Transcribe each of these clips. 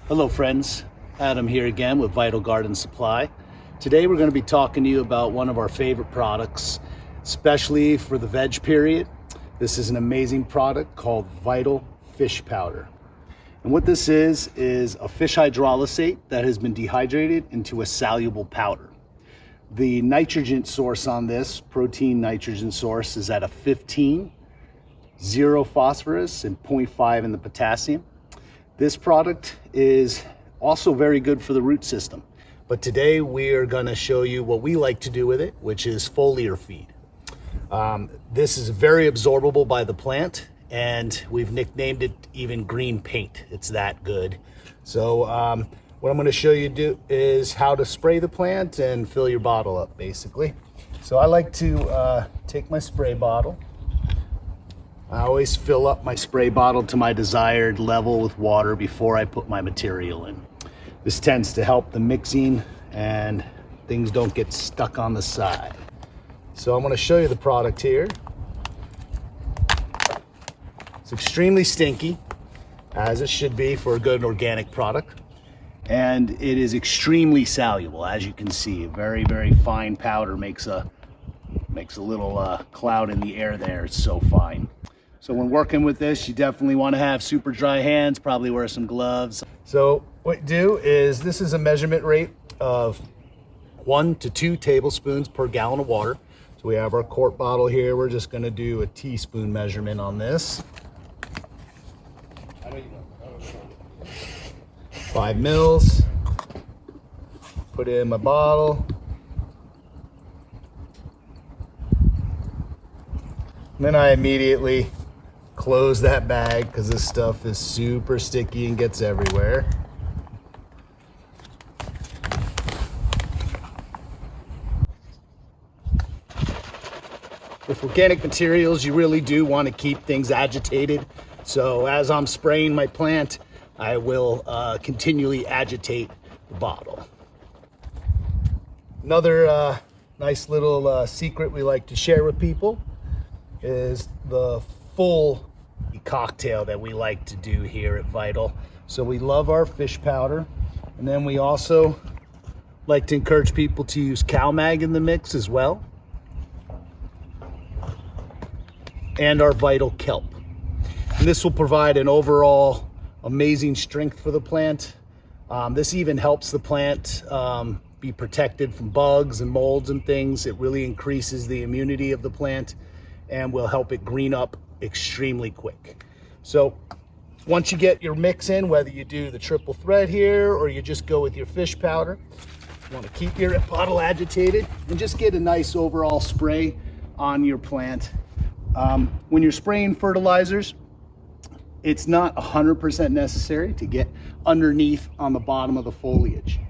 Hello friends, Adam here again with Vital Garden Supply. Today we're going to be talking to you about one of our favorite products, especially for the veg period. This is an amazing product called Vital Fish Powder. And what this is a fish hydrolysate that has been dehydrated into a soluble powder. The nitrogen source on this, protein nitrogen source, is at a 15, 0 phosphorus, and 0.5 in the potassium. This product is also very good for the root system. But today we are going to show you what we like to do with it, which is foliar feed. This is very absorbable by the plant, and we've nicknamed it even green paint. It's that good. So what I'm going to show you is how to spray the plant and fill your bottle up, basically. So I like to take my spray bottle. I always fill up my spray bottle to my desired level with water before I put my material in. This tends to help the mixing and things don't get stuck on the side. So I'm going to show you the product here. It's extremely stinky, as it should be for a good organic product. And it is extremely soluble, as you can see. A very, very fine powder makes a little cloud in the air there. It's so fine. So when working with this, you definitely want to have super dry hands, probably wear some gloves. So what you do is, this is a measurement rate of 1 to 2 tablespoons per gallon of water. So we have our quart bottle here. We're just going to do a teaspoon measurement on this. 5 mils. Put it in my bottle. And then I immediately close that bag because this stuff is super sticky and gets everywhere. With organic materials, you really do want to keep things agitated. So as I'm spraying my plant, I will continually agitate the bottle. Another nice little secret we like to share with people is the full cocktail that we like to do here at Vital. So we love our fish powder, and then we also like to encourage people to use cow mag in the mix as well, and our Vital kelp. And this will provide an overall amazing strength for the plant. This even helps the plant be protected from bugs and molds and things. It really increases the immunity of the plant and will help it green up extremely quick. So once you get your mix in, whether you do the triple thread here or you just go with your fish powder, you want to keep your bottle agitated and just get a nice overall spray on your plant. When you're spraying fertilizers, it's not 100% necessary to get underneath on the bottom of the foliage,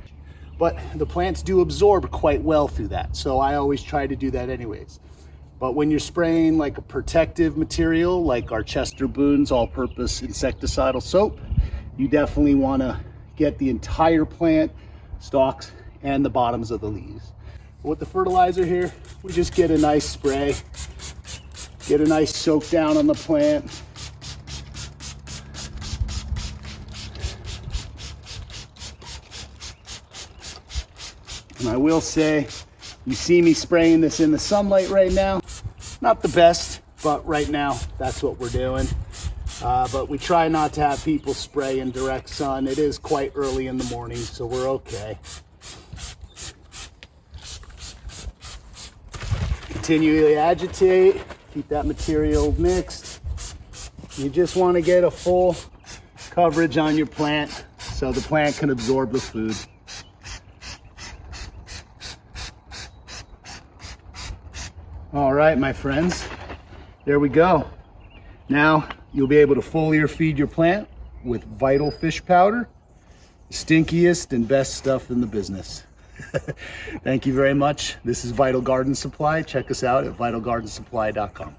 but the plants do absorb quite well through that. So I always try to do that anyways. But when you're spraying like a protective material, like our Chester Boone's all-purpose insecticidal soap, you definitely want to get the entire plant, stalks, and the bottoms of the leaves. With the fertilizer here, we just get a nice spray, get a nice soak down on the plant. And I will say, you see me spraying this in the sunlight right now. Not the best, but right now that's what we're doing. But we try not to have people spray in direct sun. It is quite early in the morning, so we're okay. Continually agitate, keep that material mixed. You just want to get a full coverage on your plant so the plant can absorb the food. All right, my friends, there we go. Now you'll be able to foliar feed your plant with Vital Fish Powder, the stinkiest and best stuff in the business. Thank you very much. This is Vital Garden Supply. Check us out at vitalgardensupply.com.